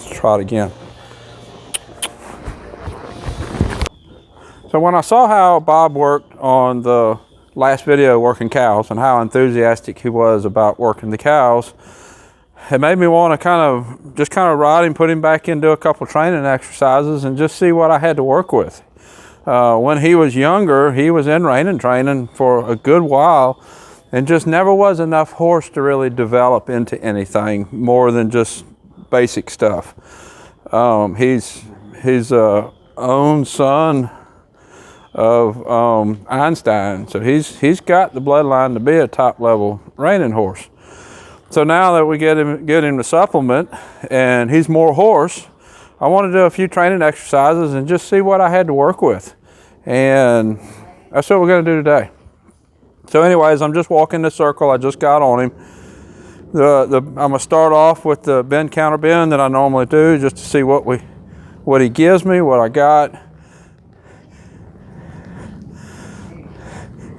Let's try it again. So when I saw how Bob worked on the last video working cows and how enthusiastic he was about working the cows, it made me want to just ride him, put him back into a couple training exercises and just see what I had to work with. When he was younger, he was in reining training for a good while and just never was enough horse to really develop into anything more than just basic stuff. He's his own son of Einstein, so he's got the bloodline to be a top level reining horse. So now that we get him to supplement and he's more horse, I want to do a few training exercises and just see what I had to work with, and that's what we're going to do today. So anyways, I'm just walking the circle. I just got on him. I'm going to start off with the bend counter bend that I normally do, just to see what he gives me, what I got.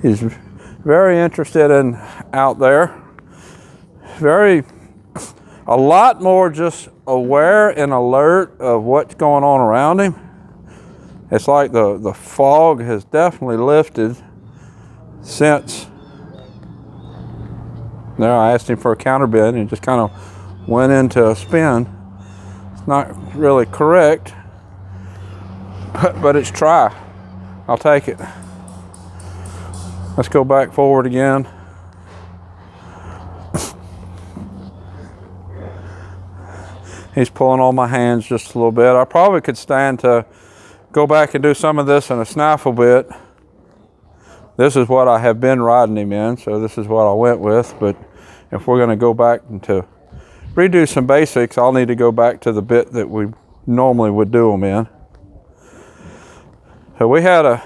He's very interested in out there. A lot more just aware and alert of what's going on around him. It's like the fog has definitely lifted since. There, I asked him for a counter bend and he just kind of went into a spin. It's not really correct, but it's try. I'll take it. Let's go back forward again. He's pulling on my hands just a little bit. I probably could stand to go back and do some of this in a snaffle bit. This is what I have been riding him in, so this is what I went with. But if we're going to go back and to redo some basics, I'll need to go back to the bit that we normally would do them in. So we had a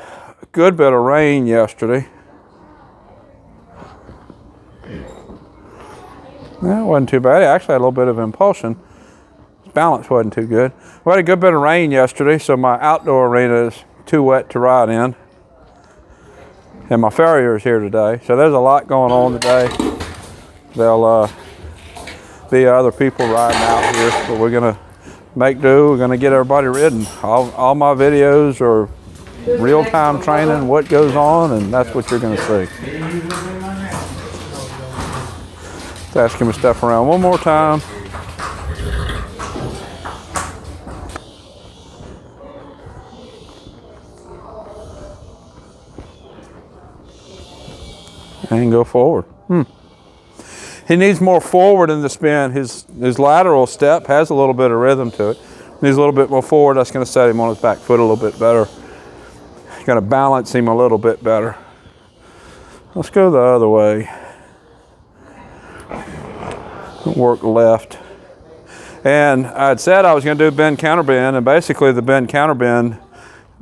good bit of rain yesterday. That wasn't too bad. I actually had a little bit of impulsion. Balance wasn't too good. We had a good bit of rain yesterday, so my outdoor arena is too wet to ride in. And my farrier is here today, so there's a lot going on today. There'll be other people riding out here, but we're gonna make do. We're gonna get everybody ridden. All my videos are real-time training, what goes on, and that's what you're gonna see. Let's ask him to step around one more time. And go forward. He needs more forward in the spin. His lateral step has a little bit of rhythm to it. Needs a little bit more forward. That's going to set him on his back foot a little bit better. Going to balance him a little bit better. Let's go the other way. Work left. And I'd said I was going to do bend counter bend, and basically the bend counter bend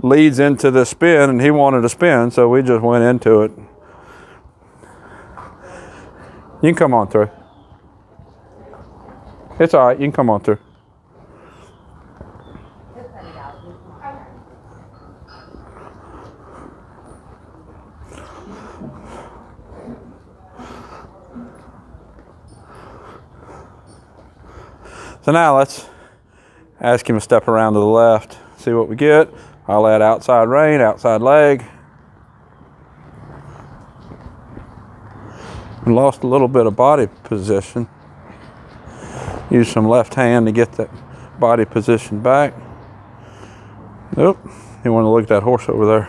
leads into the spin, and he wanted a spin, so we just went into it. You can come on through. It's all right, you can come on through. So now let's ask him to step around to the left, see what we get. I'll add outside rein, outside leg. We lost a little bit of body position. Use some left hand to get that body position back. Nope, you want to look at that horse over there.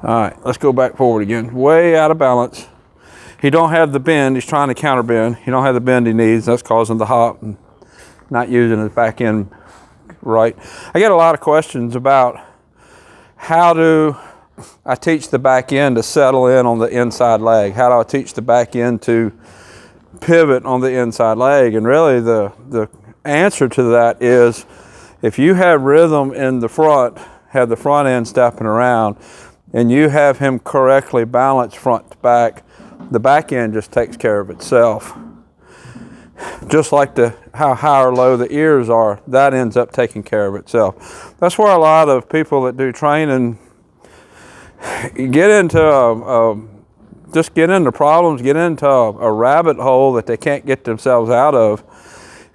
All right, let's go back forward again. Way out of balance. He don't have the bend, he's trying to counter bend. He don't have the bend he needs, that's causing the hop and not using his back end right. I get a lot of questions about how do I teach the back end to settle in on the inside leg? How do I teach the back end to pivot on the inside leg? And really the answer to that is if you have rhythm in the front, have the front end stepping around, and you have him correctly balanced front to back, the back end just takes care of itself. Just like how high or low the ears are, that ends up taking care of itself. That's where a lot of people that do training get into a just get into problems, get into a rabbit hole that they can't get themselves out of.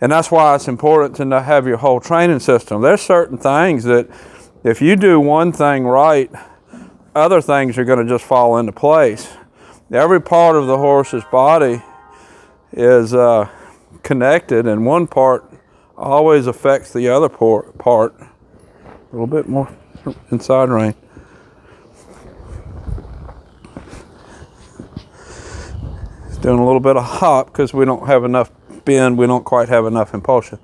And that's why it's important to have your whole training system. There's certain things that if you do one thing right, other things are going to just fall into place. Every part of the horse's body is connected, and one part always affects the other part. A little bit more inside rein. It's doing a little bit of hop because we don't have enough bend, we don't quite have enough impulsion.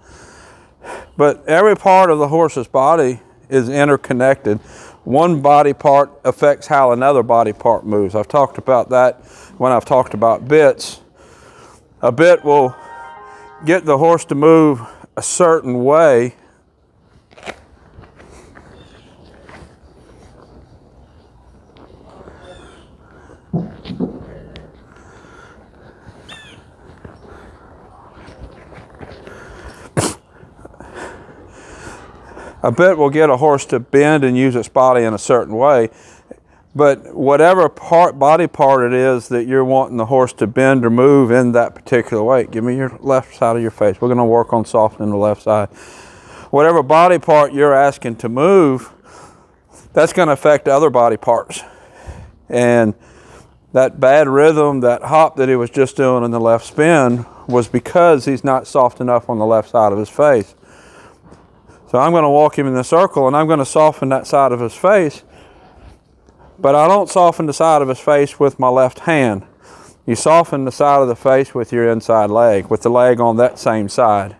But every part of the horse's body is interconnected. One body part affects how another body part moves. I've talked about that when I've talked about bits. A bit will get the horse to move a certain way. A bit will get a horse to bend and use its body in a certain way, but whatever body part it is that you're wanting the horse to bend or move in that particular way, give me your left side of your face. We're going to work on softening the left side. Whatever body part you're asking to move, that's going to affect other body parts. And that bad rhythm, that hop that he was just doing in the left spin was because he's not soft enough on the left side of his face. So I'm going to walk him in the circle and I'm going to soften that side of his face, but I don't soften the side of his face with my left hand. You soften the side of the face with your inside leg, with the leg on that same side.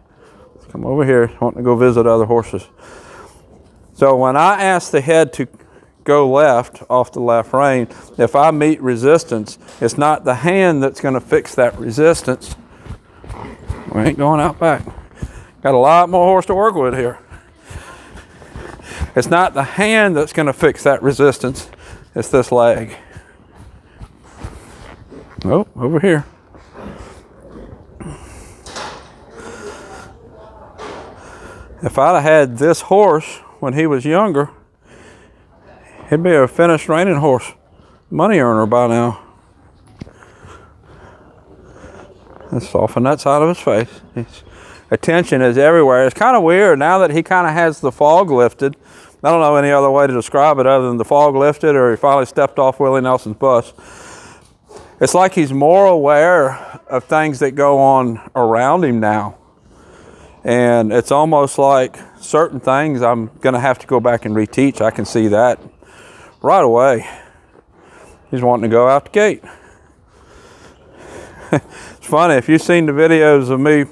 Let's come over here, I want to go visit other horses. So when I ask the head to go left off the left rein, if I meet resistance, it's not the hand that's going to fix that resistance. We ain't going out back. Got a lot more horse to work with here. It's not the hand that's going to fix that resistance, it's this leg. Oh, over here. If I'd have had this horse when he was younger, he'd be a finished reining horse, money earner by now. Let's soften that side of his face. His attention is everywhere. It's kind of weird now that he kind of has the fog lifted. I don't know any other way to describe it other than the fog lifted, or he finally stepped off Willie Nelson's bus. It's like he's more aware of things that go on around him now. And it's almost like certain things I'm going to have to go back and reteach. I can see that right away. He's wanting to go out the gate. It's funny, if you've seen the videos of me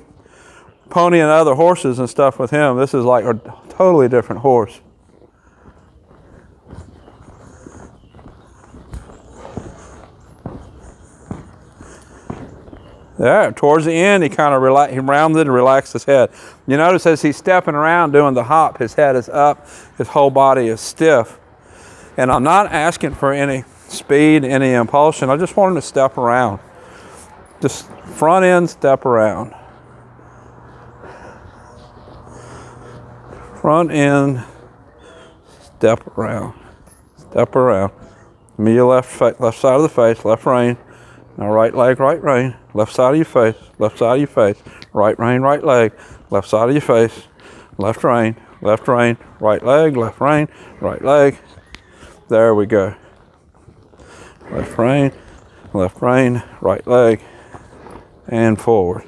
ponying other horses and stuff with him, this is like a totally different horse. There, towards the end, he kind of rounded and relaxed his head. You notice as he's stepping around doing the hop, his head is up, his whole body is stiff. And I'm not asking for any speed, any impulsion. I just want him to step around. Just front end, step around. Front end, step around. Step around. Give me your left side of the face, left rein. Now right leg, right rein, left side of your face, left side of your face, right rein, right leg, left side of your face, left rein, right leg, left rein, right leg. There we go. Left rein, right leg, and forward.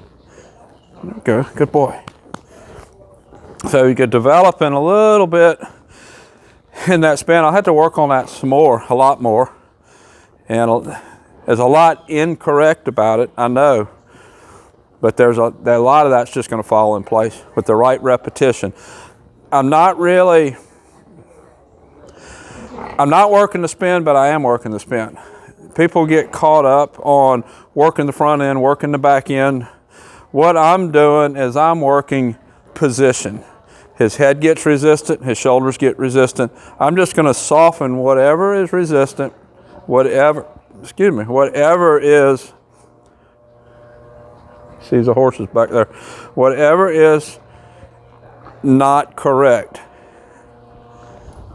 There we go, good boy. So you could develop in a little bit in that spin. I'll have to work on that some more, a lot more. And there's a lot incorrect about it, I know, but there's a lot of that's just going to fall in place with the right repetition. I'm not working the spin, but I am working the spin. People get caught up on working the front end, working the back end. What I'm doing is I'm working position. His head gets resistant, his shoulders get resistant. I'm just going to soften whatever is resistant, whatever is, see the horses back there, whatever is not correct.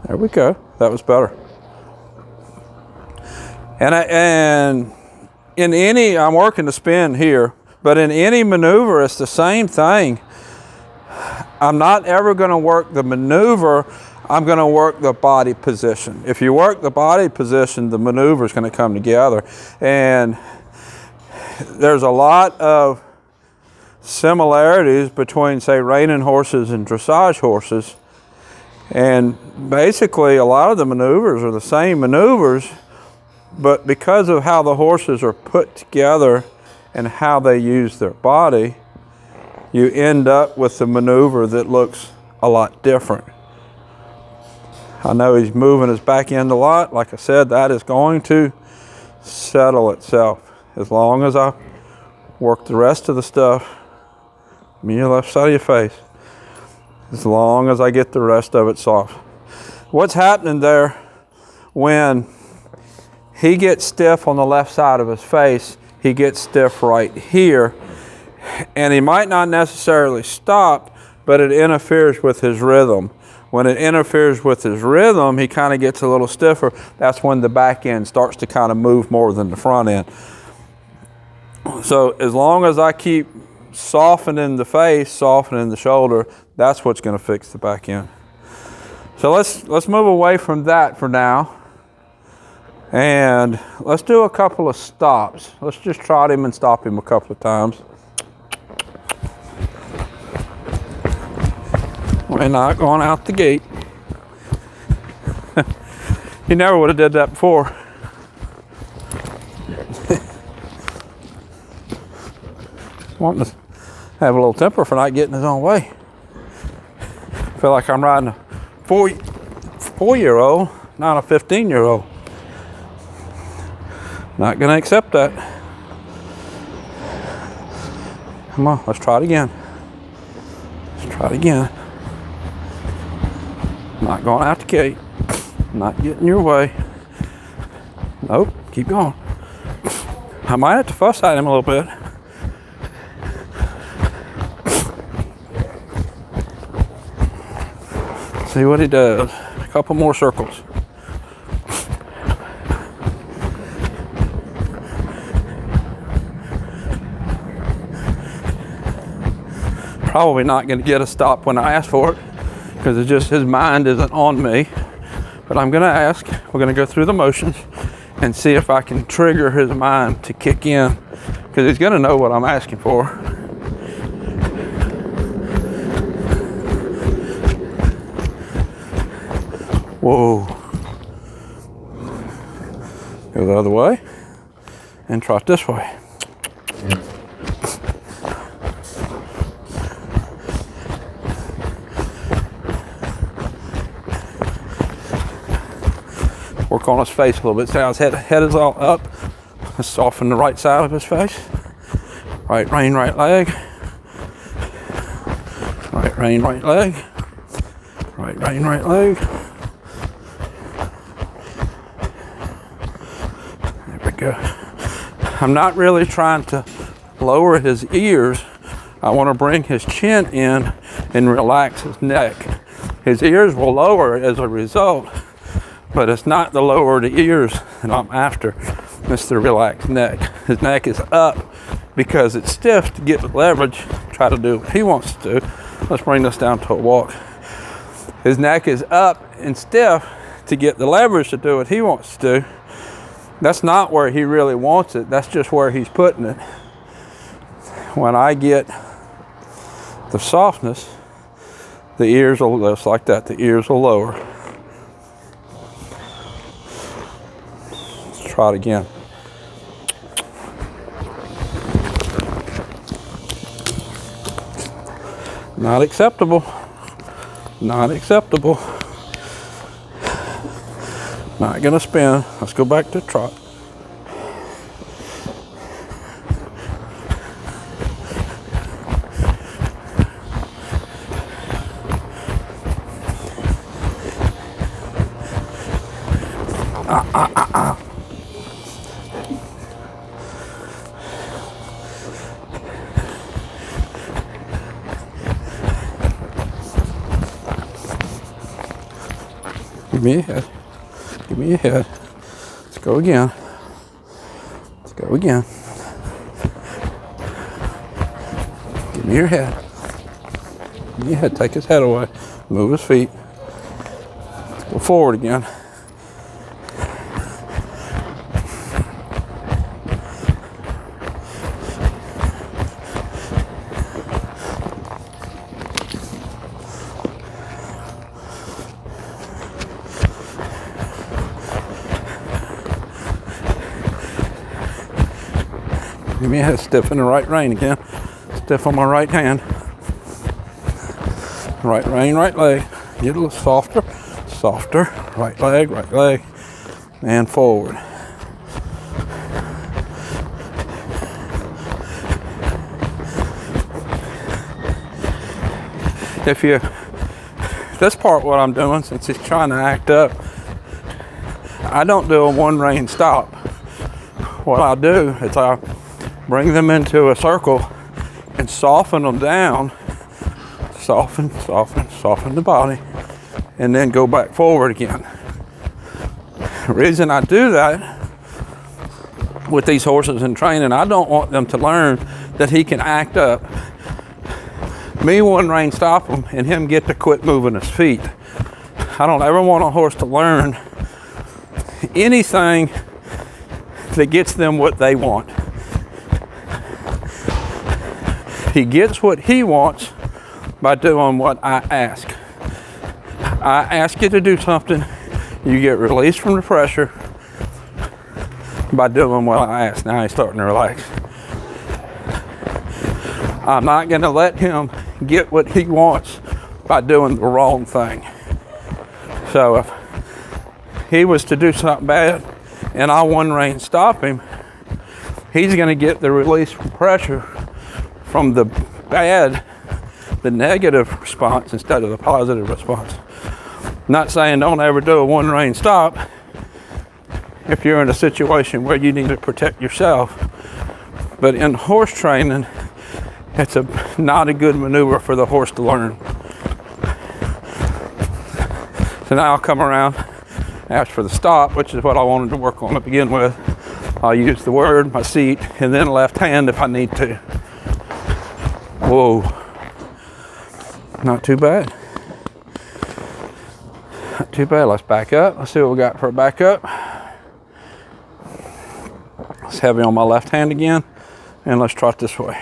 There we go, that was better. And in any, I'm working the spin here, but in any maneuver, it's the same thing. I'm not ever going to work the maneuver. I'm going to work the body position. If you work the body position, the maneuver is going to come together. And there's a lot of similarities between, say, reining horses and dressage horses. And basically, a lot of the maneuvers are the same maneuvers, but because of how the horses are put together and how they use their body, you end up with a maneuver that looks a lot different. I know he's moving his back end a lot. Like I said, that is going to settle itself. As long as I work the rest of the stuff, me your left side of your face, as long as I get the rest of it soft. What's happening there when he gets stiff on the left side of his face, he gets stiff right here, and he might not necessarily stop, but it interferes with his rhythm. When it interferes with his rhythm, he kind of gets a little stiffer. That's when the back end starts to kind of move more than the front end. So as long as I keep softening the face, softening the shoulder, that's what's going to fix the back end. So let's move away from that for now. And let's do a couple of stops. Let's just trot him and stop him a couple of times. We're not going out the gate. He never would have did that before. Wanting to have a little temper for not getting his own way. I feel like I'm riding a four-year-old, not a 15-year-old. Not gonna accept that. Come on, let's try it again. Let's try it again. Not going out the gate. Not getting your way. Nope, keep going. I might have to fuss at him a little bit. See what he does. A couple more circles. Probably not going to get a stop when I ask for it, because it's just his mind isn't on me. But I'm going to ask. We're going to go through the motions and see if I can trigger his mind to kick in, because he's going to know what I'm asking for. Whoa. Go the other way and trot this way. Work on his face a little bit. See how his head is all up. Let's soften the right side of his face. Right rein, right leg. Right rein, right leg. Right rein, right leg. There we go. I'm not really trying to lower his ears. I want to bring his chin in and relax his neck. His ears will lower as a result, but it's not the lower the ears that I'm after. It's the relaxed neck. His neck is up because it's stiff to get the leverage, try to do what he wants to do. Let's bring this down to a walk. His neck is up and stiff to get the leverage to do what he wants to do. That's not where he really wants it. That's just where he's putting it. When I get the softness, the ears will, just like that, the ears will lower. Let's try it again. Not acceptable. Not acceptable. Not gonna spin. Let's go back to trot. Give me a head. Give me a head. Let's go again. Let's go again. Give me your head. Give me your head. Take his head away. Move his feet. Let's go forward again. Give me a head. Stiff in the right rein again. Stiff on my right hand. Right rein, right leg. Get a little softer. Softer. Right leg, and forward. This part what I'm doing, since he's trying to act up, I don't do a one rein stop. What I do is I bring them into a circle and soften them down. Soften the body, and then go back forward again. The reason I do that with these horses in training, I don't want them to learn that he can act up. Me one rein stop him and him get to quit moving his feet. I don't ever want a horse to learn anything that gets them what they want. He gets what he wants by doing what I ask. I ask you to do something, you get released from the pressure by doing what I ask. Now he's starting to relax. I'm not going to let him get what he wants by doing the wrong thing. So if he was to do something bad and I one rein stop him, he's going to get the release from pressure from the bad, the negative response instead of the positive response. Not saying don't ever do a one rein stop if you're in a situation where you need to protect yourself. But in horse training, it's not a good maneuver for the horse to learn. So now I'll come around, ask for the stop, which is what I wanted to work on to begin with. I'll use the word, my seat, and then left hand if I need to. Whoa. Not too bad. Not too bad. Let's back up. Let's see what we got for a backup. It's heavy on my left hand again. And let's trot this way.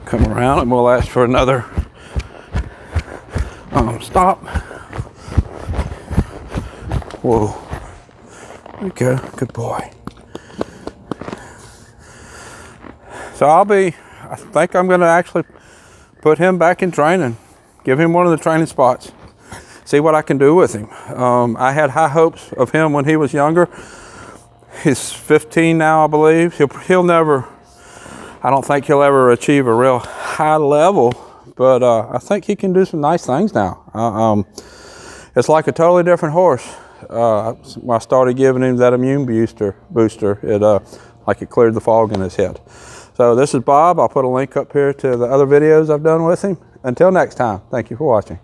Come around and we'll ask for another stop. Whoa. There you go. Good boy. So I think I'm going to actually put him back in training. Give him one of the training spots. See what I can do with him. I had high hopes of him when he was younger. He's 15 now, I believe. He'll never, I don't think he'll ever achieve a real high level, but I think he can do some nice things now. It's like a totally different horse. When I started giving him that immune booster, it cleared the fog in his head. So this is Bob. I'll put a link up here to the other videos I've done with him. Until next time, thank you for watching.